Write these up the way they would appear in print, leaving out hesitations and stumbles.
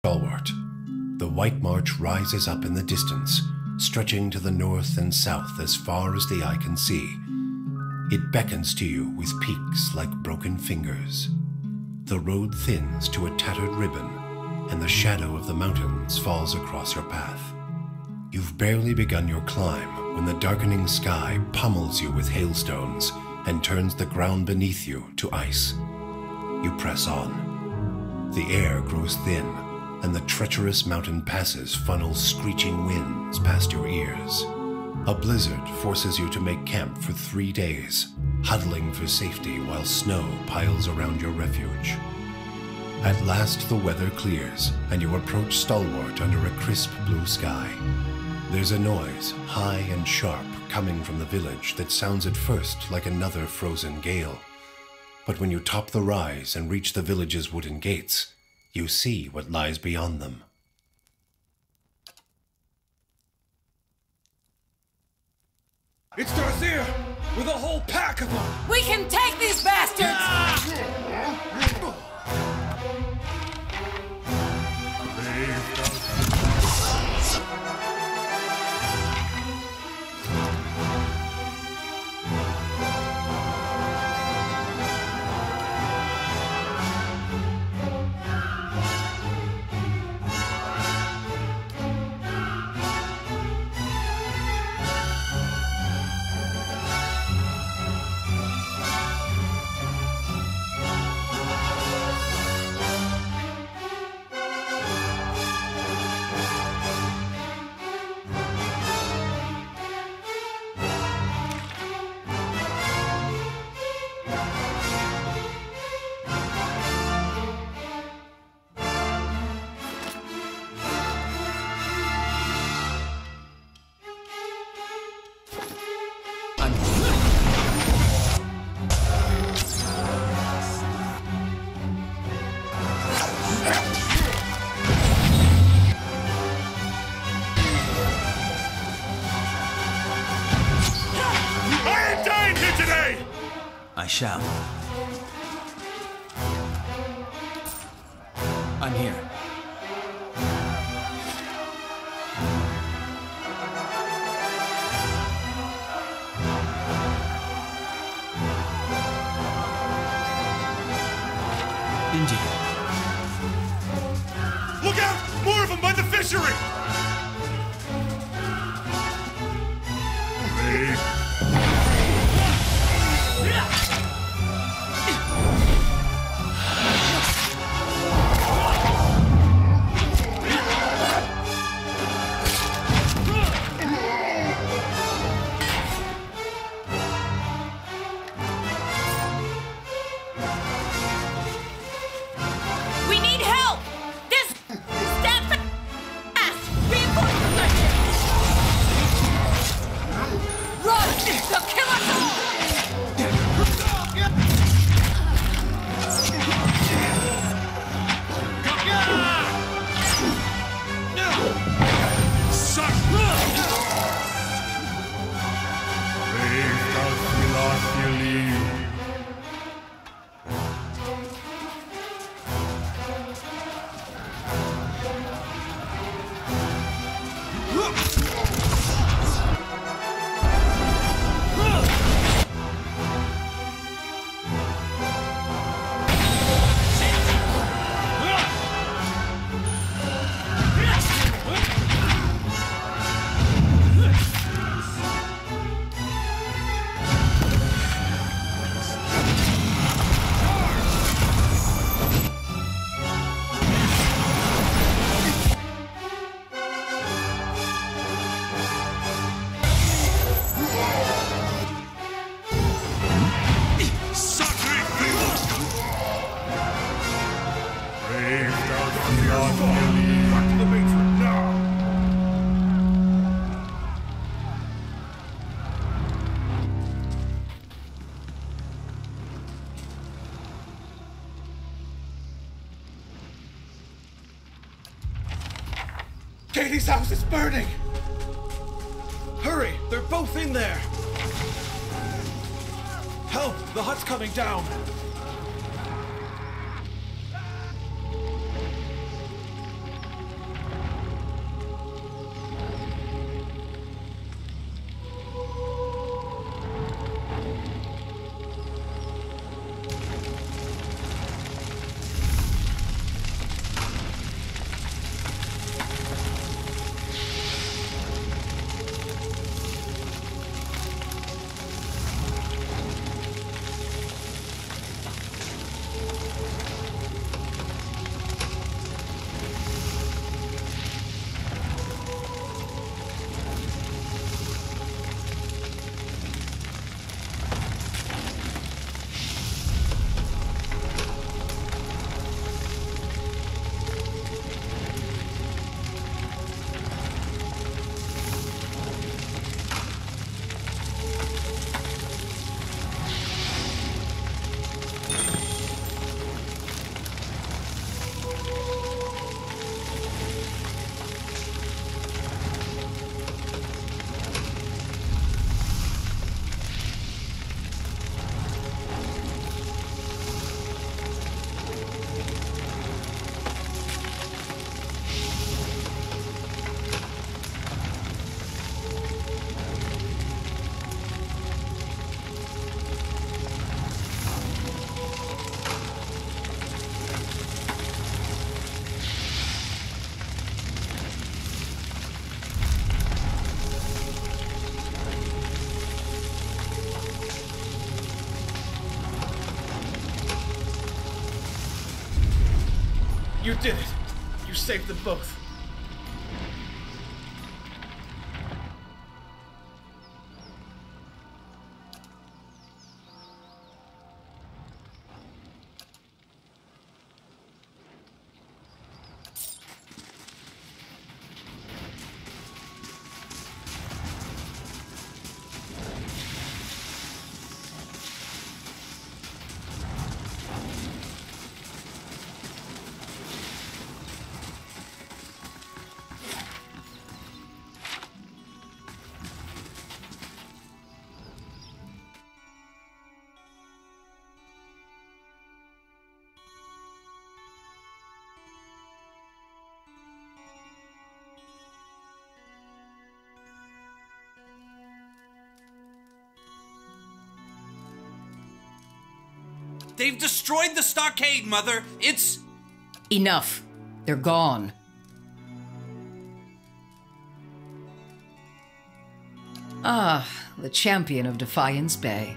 Stalwart. The White March rises up in the distance, stretching to the north and south as far as the eye can see. It beckons to you with peaks like broken fingers. The road thins to a tattered ribbon, and the shadow of the mountains falls across your path. You've barely begun your climb when the darkening sky pummels you with hailstones and turns the ground beneath you to ice. You press on. The air grows thin, and the treacherous mountain passes funnel screeching winds past your ears. A blizzard forces you to make camp for 3 days, huddling for safety while snow piles around your refuge. At last the weather clears, and you approach Stalwart under a crisp blue sky. There's a noise, high and sharp, coming from the village that sounds at first like another frozen gale. But when you top the rise and reach the village's wooden gates, you see what lies beyond them. It's Darthier, with a whole pack of them! We can take these bastards! I shall. I'm here. Indeed. Look out! More of them by the fishery! Katie's house is burning! Hurry! They're both in there! Help! The hut's coming down! did it! You saved them both. They've destroyed the stockade, Mother! It's... Enough. They're gone. Ah, the champion of Defiance Bay.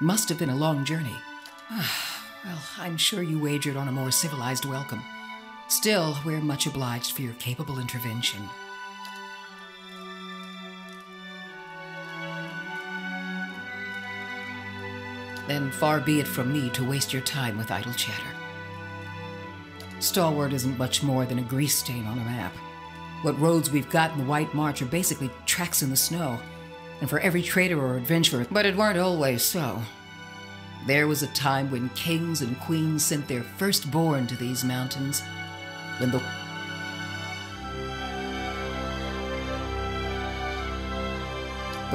Must have been a long journey. Well, I'm sure you wagered on a more civilized welcome. Still, we're much obliged for your capable intervention. Then far be it from me to waste your time with idle chatter. Stalwart isn't much more than a grease stain on a map. What roads we've got in the White March are basically tracks in the snow, and for every trader or adventurer, but it weren't always so. There was a time when kings and queens sent their firstborn to these mountains, when the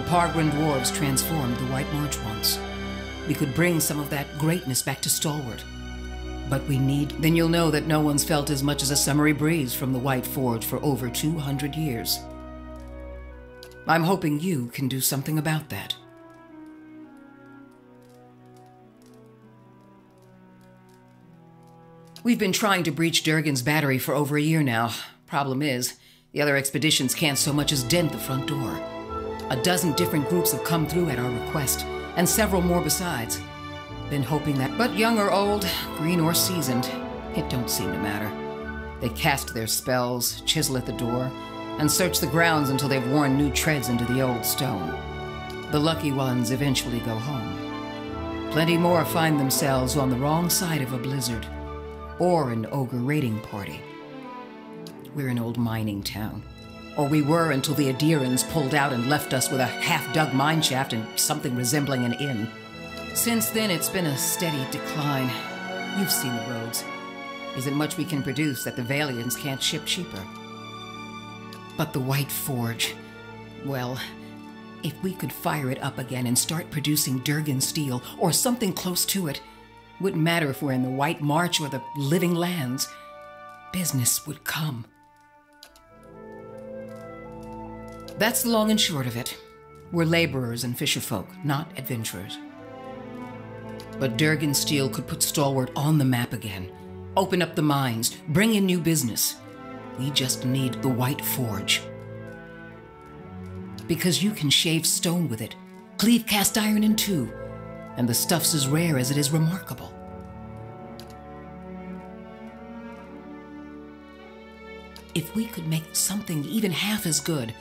Pargrin dwarves transformed the White March once. We could bring some of that greatness back to Stalwart. But we need... Then you'll know that no one's felt as much as a summery breeze from the White Forge for over 200 years. I'm hoping you can do something about that. We've been trying to breach Durgan's battery for over a year now. Problem is, the other expeditions can't so much as dent the front door. A dozen different groups have come through at our request, and several more besides. Been hoping that, but young or old, green or seasoned, it don't seem to matter. They cast their spells, chisel at the door, and search the grounds until they've worn new treads into the old stone. The lucky ones eventually go home. Plenty more find themselves on the wrong side of a blizzard, or an ogre raiding party. We're an old mining town. Or we were until the Adirans pulled out and left us with a half-dug mineshaft and something resembling an inn. Since then, it's been a steady decline. You've seen the roads. Isn't much we can produce that the Valians can't ship cheaper. But the White Forge, well, if we could fire it up again and start producing Durgan steel, or something close to it, wouldn't matter if we're in the White March or the Living Lands, business would come. That's the long and short of it. We're laborers and fisherfolk, not adventurers. But Durgan steel could put Stalwart on the map again, open up the mines, bring in new business. We just need the White Forge. Because you can shave stone with it, cleave cast iron in two, and the stuff's as rare as it is remarkable. If we could make something even half as good,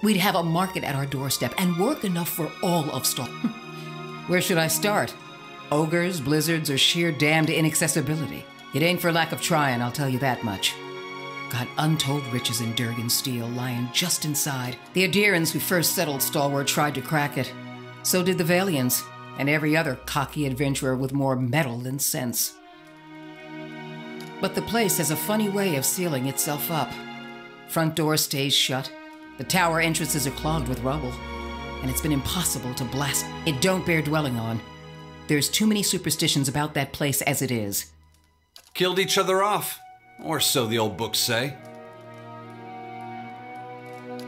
we'd have a market at our doorstep and work enough for all of Stalwart. Where should I start? Ogres, blizzards, or sheer damned inaccessibility? It ain't for lack of trying, I'll tell you that much. Got untold riches in Durgan steel lying just inside. The Adirans who first settled Stalwart tried to crack it. So did the Valians, and every other cocky adventurer with more metal than sense. But the place has a funny way of sealing itself up. Front door stays shut. The tower entrances are clogged with rubble, and it's been impossible to blast. It don't bear dwelling on. There's too many superstitions about that place as it is. Killed each other off, or so the old books say.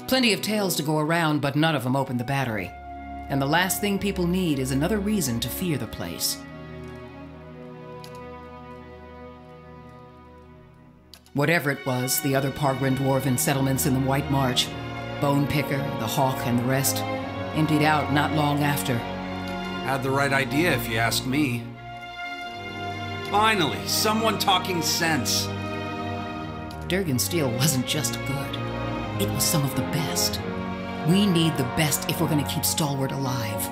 Plenty of tales to go around, but none of them open the battery. And the last thing people need is another reason to fear the place. Whatever it was, the other Pargrin dwarven settlements in the White March, Bone Picker, the Hawk, and the rest, emptied out not long after. Had the right idea, if you ask me. Finally, someone talking sense. Durgan's steel wasn't just good. It was some of the best. We need the best if we're going to keep Stalwart alive.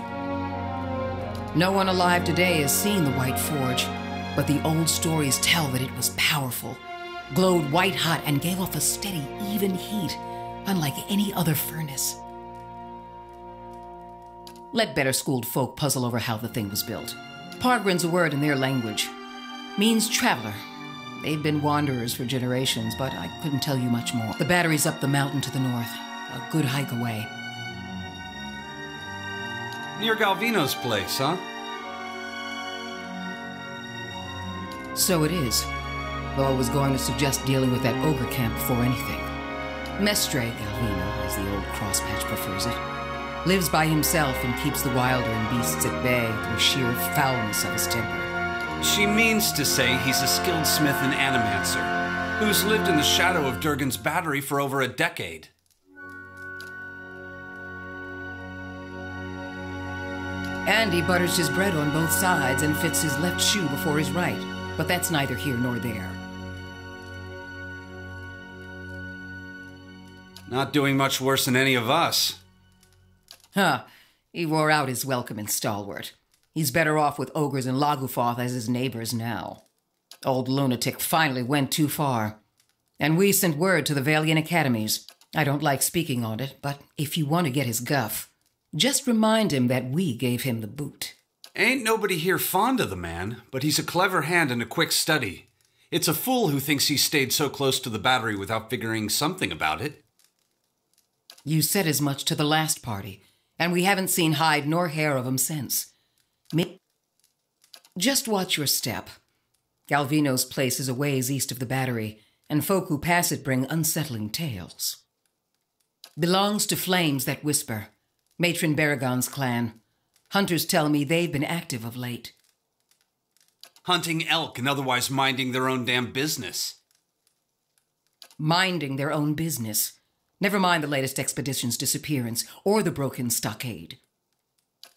No one alive today has seen the White Forge, but the old stories tell that it was powerful, glowed white-hot, and gave off a steady, even heat, unlike any other furnace. Let better-schooled folk puzzle over how the thing was built. Pargrin's a word in their language. Means traveler. They've been wanderers for generations, but I couldn't tell you much more. The battery's up the mountain to the north, a good hike away. Near Galvino's place, huh? So it is, though I was going to suggest dealing with that ogre camp before anything. Mestre Galvino, as the old crosspatch prefers it, lives by himself and keeps the wilder and beasts at bay through sheer foulness of his temper. She means to say he's a skilled smith and animancer, who's lived in the shadow of Durgan's battery for over a decade. And he butters his bread on both sides and fits his left shoe before his right. But that's neither here nor there. Not doing much worse than any of us. Huh. He wore out his welcome in Stalwart. He's better off with ogres and Lagufoth as his neighbors now. Old lunatic finally went too far. And we sent word to the Valiant Academies. I don't like speaking on it, but if you want to get his guff, just remind him that we gave him the boot. Ain't nobody here fond of the man, but he's a clever hand and a quick study. It's a fool who thinks he stayed so close to the battery without figuring something about it. You said as much to the last party, and we haven't seen hide nor hair of him since. Just watch your step. Galvino's place is a ways east of the battery, and folk who pass it bring unsettling tales. Belongs to flames that whisper. Matron Baragon's clan. Hunters tell me they've been active of late. Hunting elk and otherwise minding their own damn business. Minding their own business. Never mind the latest expedition's disappearance or the broken stockade.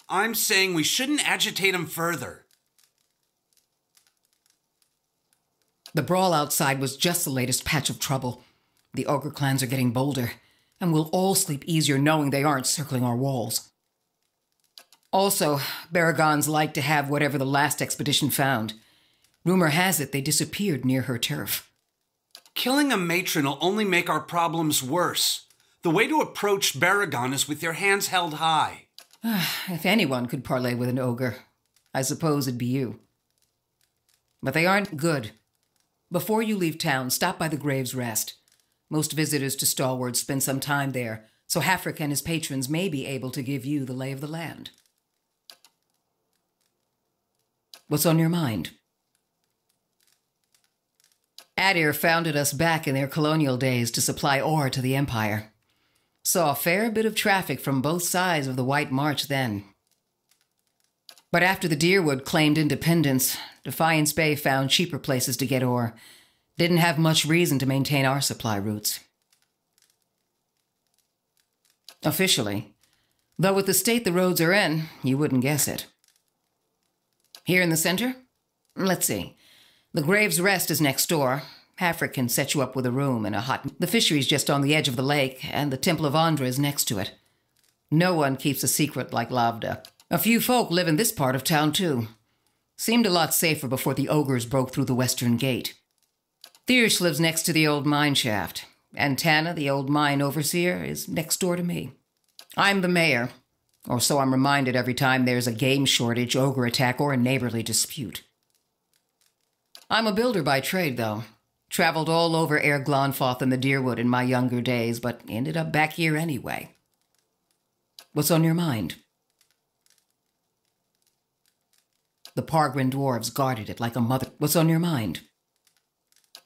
I'm saying we shouldn't agitate him further. The brawl outside was just the latest patch of trouble. The ogre clans are getting bolder, and we'll all sleep easier knowing they aren't circling our walls. Also, Baragons like to have whatever the last expedition found. Rumor has it they disappeared near her turf. Killing a matron will only make our problems worse. The way to approach Baragon is with your hands held high. If anyone could parley with an ogre, I suppose it'd be you. But they aren't good. Before you leave town, stop by the Grave's Rest. Most visitors to Stalwart spend some time there, so Hafric and his patrons may be able to give you the lay of the land. What's on your mind? Adir founded us back in their colonial days to supply ore to the Empire. Saw a fair bit of traffic from both sides of the White March then. But after the Deerwood claimed independence, Defiance Bay found cheaper places to get ore. Didn't have much reason to maintain our supply routes. Officially, though with the state the roads are in, you wouldn't guess it. Here in the center? Let's see. The Grave's Rest is next door. Hafric can set you up with a room and a hut. The fishery's just on the edge of the lake, and the Temple of Andra is next to it. No one keeps a secret like Lavda. A few folk live in this part of town, too. Seemed a lot safer before the ogres broke through the western gate. Thiersch lives next to the old mine shaft, and Tana, the old mine overseer, is next door to me. I'm the mayor, or so I'm reminded every time there's a game shortage, ogre attack, or a neighborly dispute. I'm a builder by trade, though. Traveled all over Air Glonfoth and the Deerwood in my younger days, but ended up back here anyway. What's on your mind? The Pargrin dwarves guarded it like a mother. What's on your mind?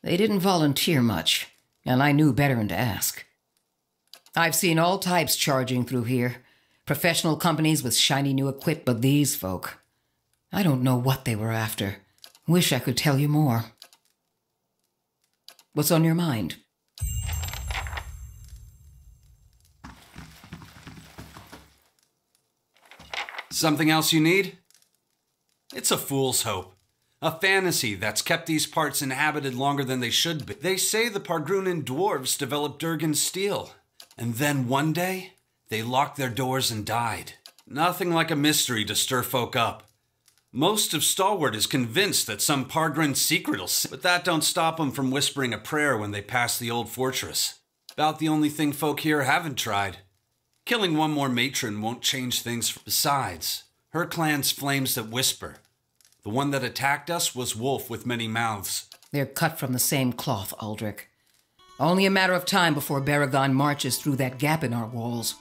They didn't volunteer much, and I knew better than to ask. I've seen all types charging through here. Professional companies with shiny new equipment, but these folk, I don't know what they were after. Wish I could tell you more. What's on your mind? Something else you need? It's a fool's hope. A fantasy that's kept these parts inhabited longer than they should be. They say the Pargrunan dwarves developed Durgan's steel. And then one day, they locked their doors and died. Nothing like a mystery to stir folk up. Most of Stalwart is convinced that some Pargrin secret'll but that don't stop them from whispering a prayer when they pass the old fortress. About the only thing folk here haven't tried. Killing one more matron won't change things. Besides, her clan's flames that whisper. The one that attacked us was Wolf with many mouths. They're cut from the same cloth, Aldrich. Only a matter of time before Baragon marches through that gap in our walls.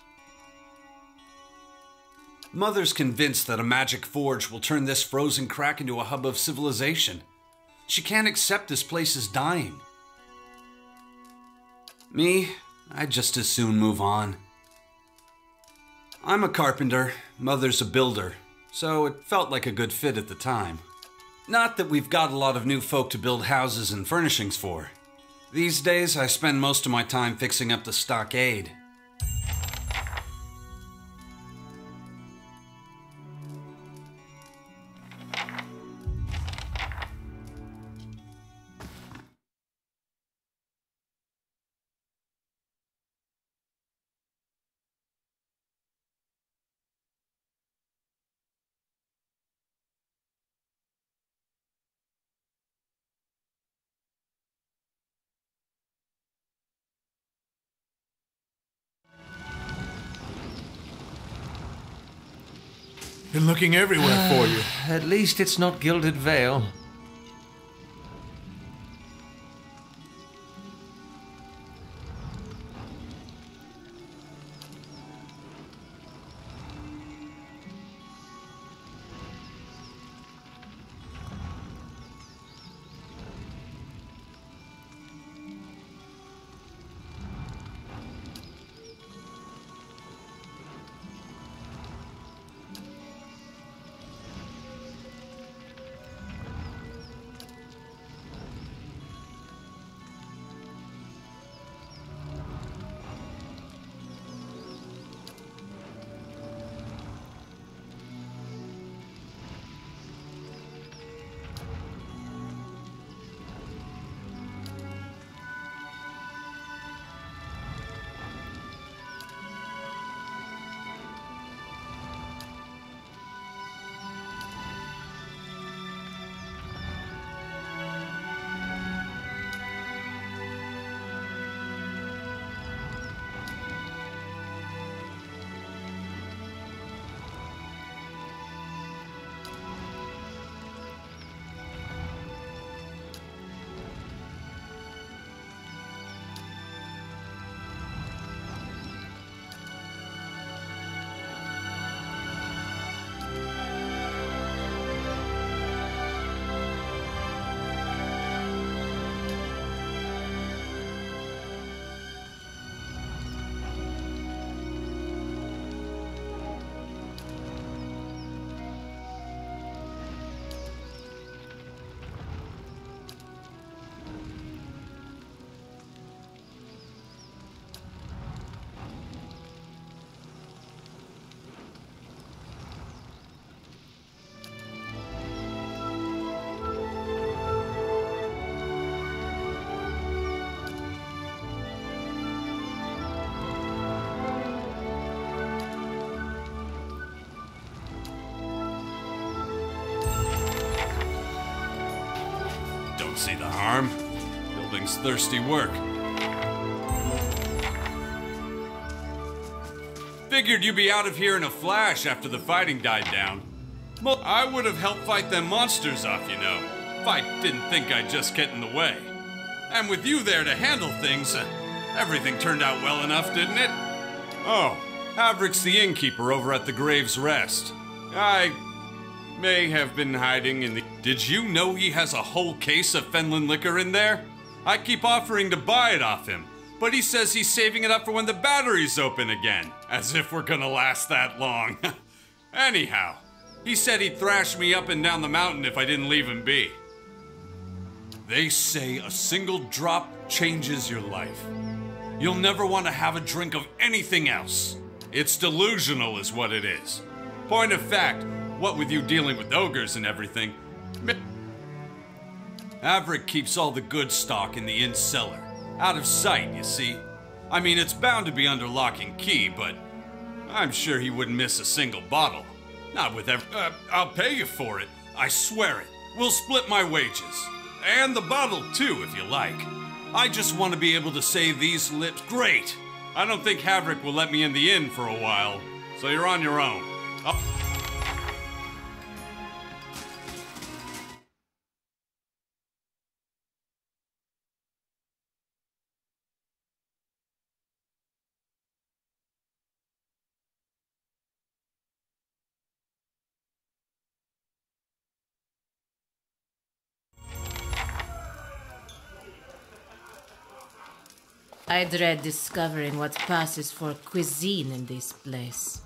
Mother's convinced that a magic forge will turn this frozen crack into a hub of civilization. She can't accept this place is dying. Me, I'd just as soon move on. I'm a carpenter, Mother's a builder, so it felt like a good fit at the time. Not that we've got a lot of new folk to build houses and furnishings for. These days, I spend most of my time fixing up the stockade. Been looking everywhere for you. At least it's not Gilded Vale. See the harm? Building's thirsty work. Figured you'd be out of here in a flash after the fighting died down. I would have helped fight them monsters off, you know, if I didn't think I'd just get in the way. And with you there to handle things, everything turned out well enough, didn't it? Oh, Havrick's the innkeeper over at the Grave's Rest. I may have been hiding in the... Did you know he has a whole case of Fenland liquor in there? I keep offering to buy it off him, but he says he's saving it up for when the battery's open again. As if we're gonna last that long. Anyhow, he said he'd thrash me up and down the mountain if I didn't leave him be. They say a single drop changes your life. You'll never want to have a drink of anything else. It's delusional is what it is. Point of fact, what with you dealing with ogres and everything, Averick keeps all the good stock in the inn cellar. Out of sight, you see. I mean, it's bound to be under lock and key, but I'm sure he wouldn't miss a single bottle. Not with every... I'll pay you for it. I swear it. We'll split my wages. And the bottle, too, if you like. I just want to be able to say these lips... Great! I don't think Haverick will let me in the inn for a while, so you're on your own. I dread discovering what passes for cuisine in this place.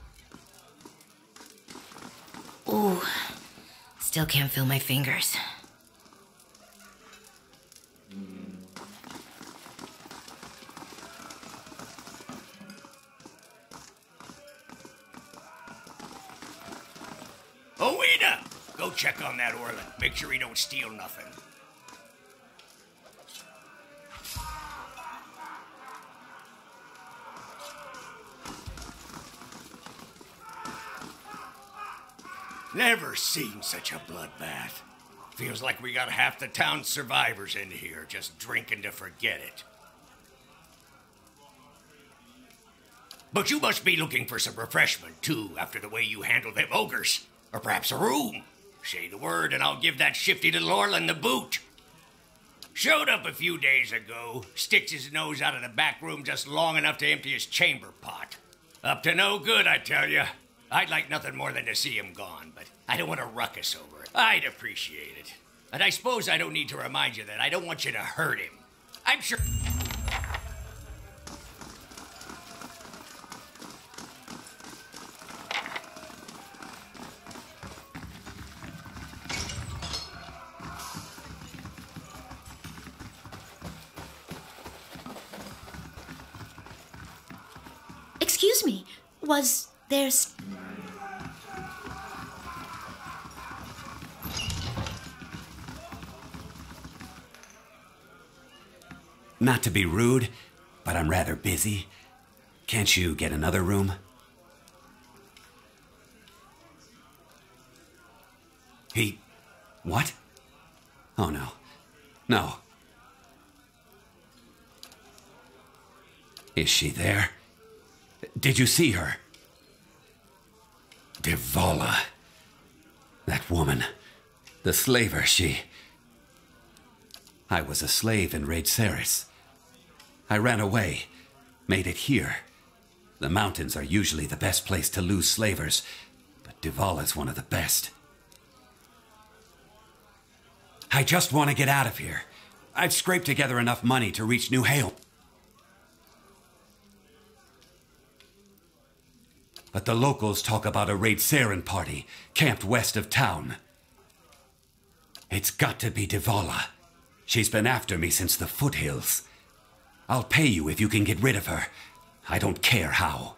Ooh, still can't feel my fingers. Owena! Go check on that Orland. Make sure he don't steal nothing. Never seen such a bloodbath. Feels like we got half the town's survivors in here, just drinking to forget it. But you must be looking for some refreshment, too, after the way you handled them ogres. Or perhaps a room. Say the word and I'll give that shifty little Orland the boot. Showed up a few days ago, sticks his nose out of the back room just long enough to empty his chamber pot. Up to no good, I tell you. I'd like nothing more than to see him gone, but I don't want to ruckus over it. I'd appreciate it. And I suppose I don't need to remind you that I don't want you to hurt him. I'm sure... Excuse me, was there... Not to be rude, but I'm rather busy. Can't you get another room? He... what? Oh, no. No. Is she there? Did you see her? Devala. That woman. The slaver, she... I was a slave in Raidceris. I ran away, made it here. The mountains are usually the best place to lose slavers, but Devala's one of the best. I just want to get out of here. I've scraped together enough money to reach New Hale. But the locals talk about a Raidceran party camped west of town. It's got to be Devala. She's been after me since the foothills. I'll pay you if you can get rid of her. I don't care how.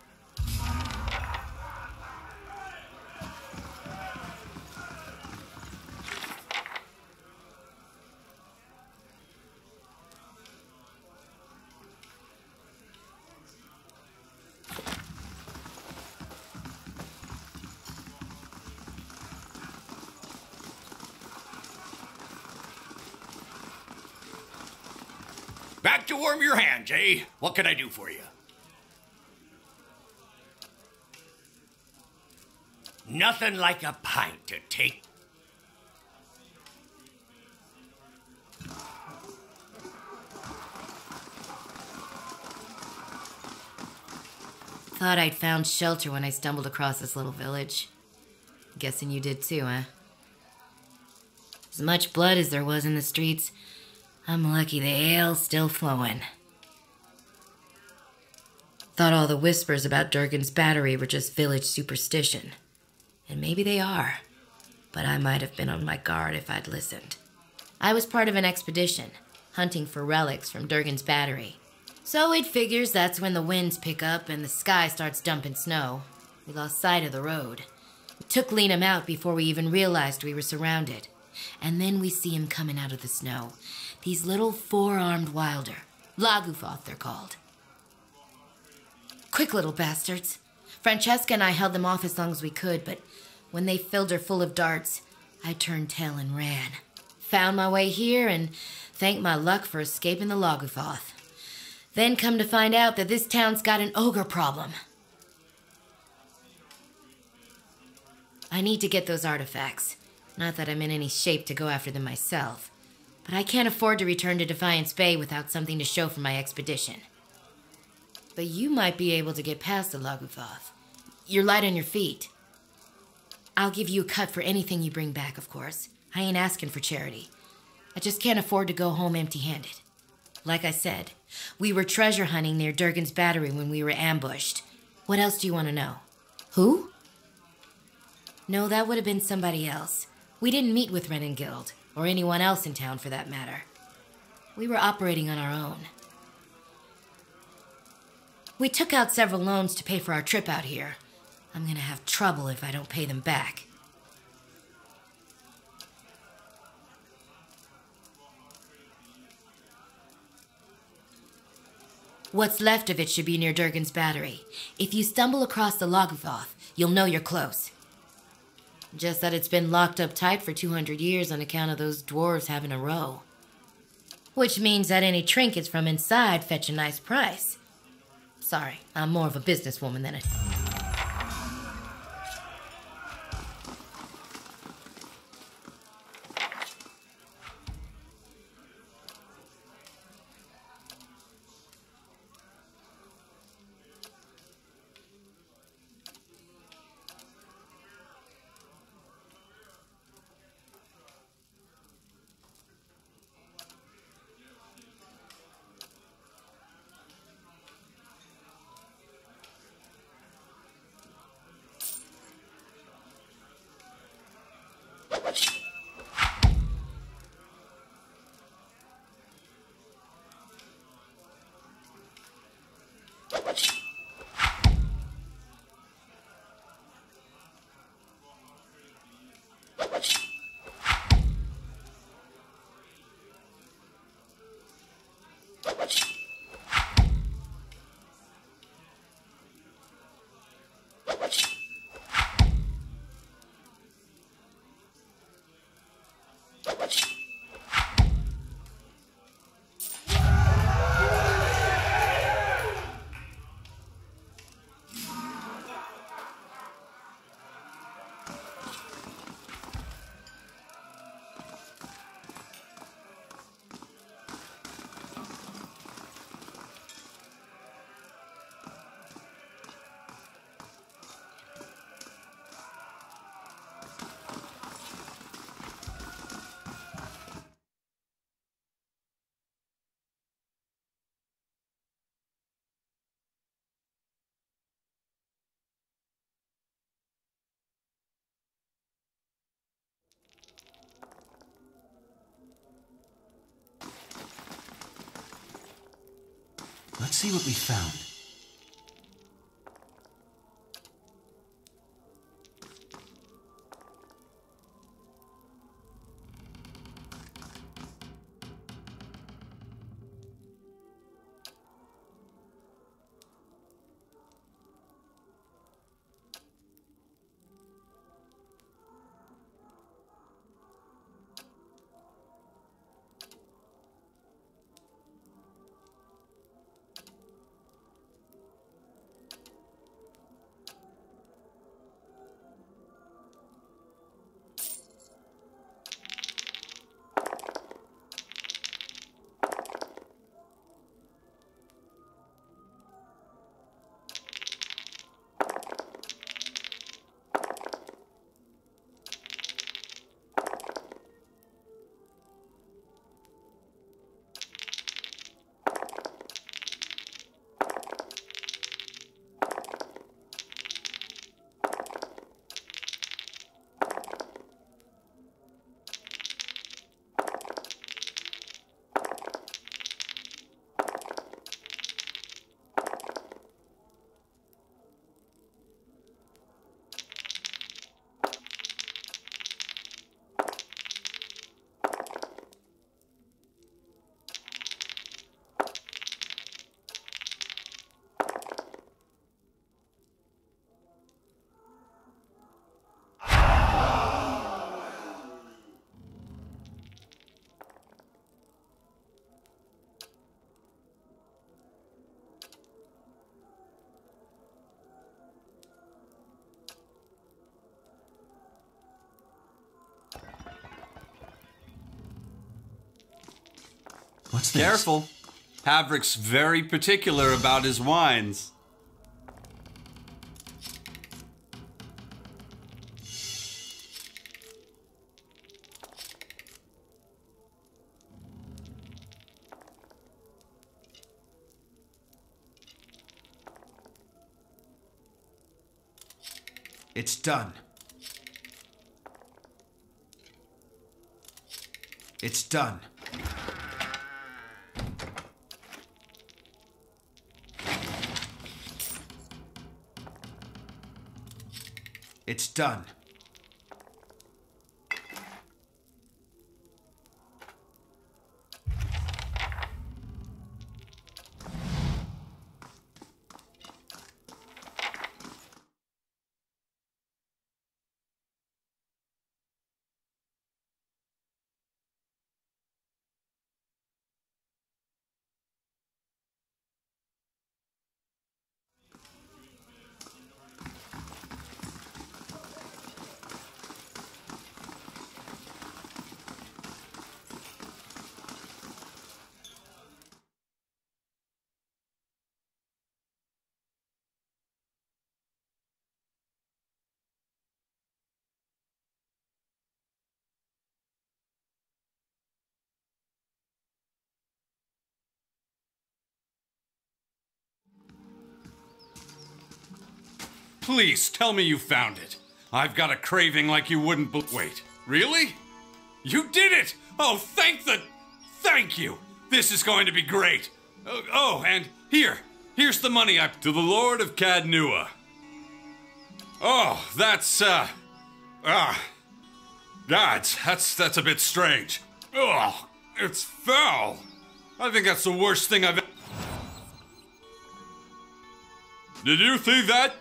Back to warm your hands, eh? What can I do for you? Nothing like a pint to take. Thought I'd found shelter when I stumbled across this little village. Guessing you did too, huh? As much blood as there was in the streets, I'm lucky the ale's still flowing. Thought all the whispers about Durgan's battery were just village superstition. And maybe they are. But I might have been on my guard if I'd listened. I was part of an expedition, hunting for relics from Durgan's battery. So it figures that's when the winds pick up and the sky starts dumping snow. We lost sight of the road. It took Lenum out before we even realized we were surrounded. and then we see him coming out of the snow. These little four-armed wilder. Lagufoth, they're called. Quick little bastards. Francesca and I held them off as long as we could, but when they filled her full of darts, I turned tail and ran. Found my way here and thanked my luck for escaping the Lagufoth. Then come to find out that this town's got an ogre problem. I need to get those artifacts. Not that I'm in any shape to go after them myself, but I can't afford to return to Defiance Bay without something to show for my expedition. But you might be able to get past the Lagufoth. You're light on your feet. I'll give you a cut for anything you bring back, of course. I ain't asking for charity. I just can't afford to go home empty-handed. Like I said, we were treasure hunting near Durgan's Battery when we were ambushed. What else do you want to know? Who? No, that would have been somebody else. We didn't meet with Renengild, or anyone else in town for that matter. We were operating on our own. We took out several loans to pay for our trip out here. I'm gonna have trouble if I don't pay them back. What's left of it should be near Durgan's Battery. If you stumble across the Lagufoth, you'll know you're close. Just that it's been locked up tight for 200 years on account of those dwarves having a row. Which means that any trinkets from inside fetch a nice price. Sorry, I'm more of a businesswoman than a... Let's see what we found. What's this? Careful. Havrick's very particular about his wines. It's done. It's done. It's done. Please, tell me you found it. I've got a craving like you wouldn't wait, really? You did it! Oh, thank you! This is going to be great! Oh, and here's the money to the Lord of Cadnua. Oh, that's a bit strange. Oh, it's foul. I think that's the worst thing I've... Did you see that?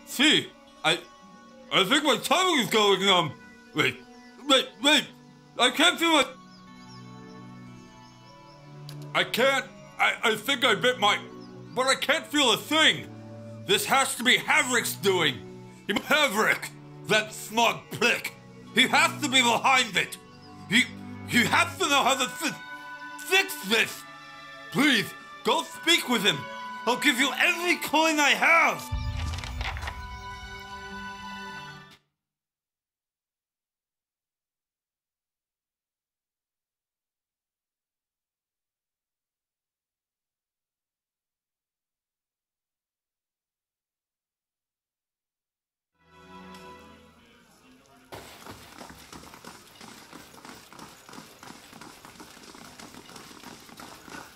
See, I think my tongue is going numb. Wait, I can't feel it. I think I bit but I can't feel a thing. This has to be Havrick's doing. Havrick, that smug prick. He has to be behind it. He has to know how to fix this. Please, go speak with him. I'll give you every coin I have.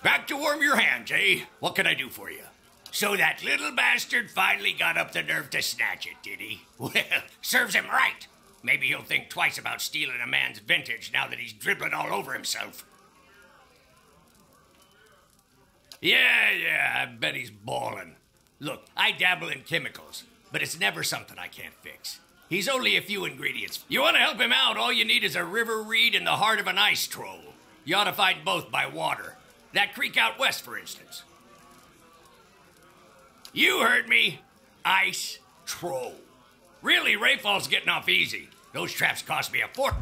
Back to warm your hands, eh? What can I do for you? So that little bastard finally got up the nerve to snatch it, did he? Well, serves him right. Maybe he'll think twice about stealing a man's vintage now that he's dribbling all over himself. Yeah, I bet he's bawling. Look, I dabble in chemicals, but it's never something I can't fix. He's only a few ingredients. You want to help him out, all you need is a river reed in the heart of an ice troll. You ought to find both by water. That creek out west, for instance. You heard me. Ice troll. Really, Rayfall's getting off easy. Those traps cost me a fortune.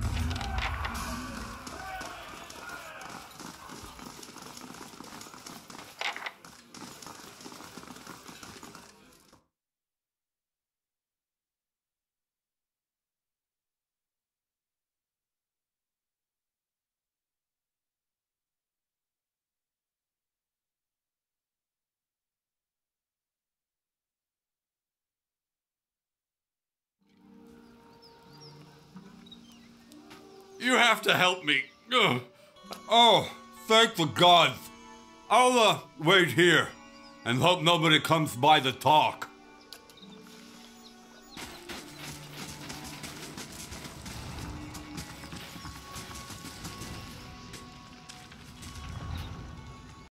You have to help me. Ugh. Oh, thank the gods. I'll, wait here and hope nobody comes by to talk.